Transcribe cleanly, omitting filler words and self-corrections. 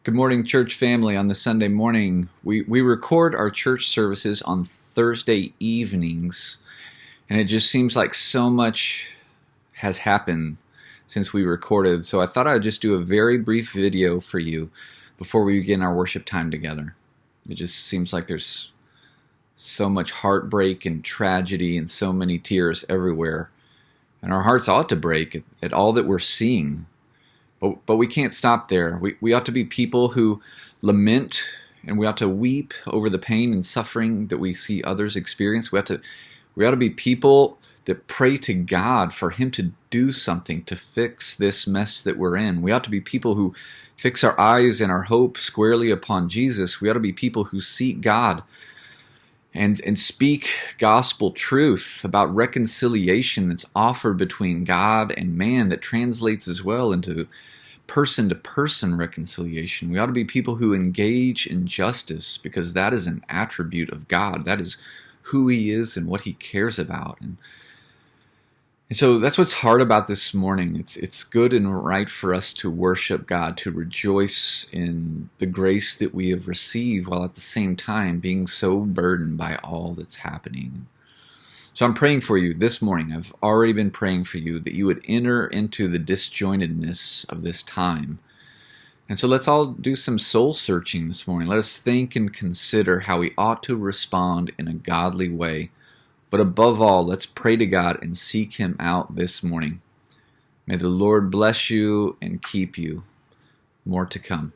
Good morning, church family. On the Sunday morning, we record our church services on Thursday evenings, and it just seems like so much has happened since we recorded. So I thought I'd just do a very brief video for you before we begin our worship time together. It just seems like there's so much heartbreak and tragedy and so many tears everywhere. And our hearts ought to break at all that we're seeing. But we can't stop there. We ought to be people who lament, and we ought to weep over the pain and suffering that we see others experience. We ought to be people that pray to God for Him to do something to fix this mess that we're in. We ought to be people who fix our eyes and our hope squarely upon Jesus. We ought to be people who seek God and speak gospel truth about reconciliation that's offered between God and man, that translates as well into person-to-person reconciliation. We ought to be people who engage in justice, because that is an attribute of God. That is who He is and what He cares about. And so that's what's hard about this morning. It's good and right for us to worship God, to rejoice in the grace that we have received, while at the same time being so burdened by all that's happening. So I'm praying for you this morning. I've already been praying for you that you would enter into the disjointedness of this time. And so let's all do some soul searching this morning. Let us think and consider how we ought to respond in a godly way. But above all, let's pray to God and seek Him out this morning. May the Lord bless you and keep you. More to come.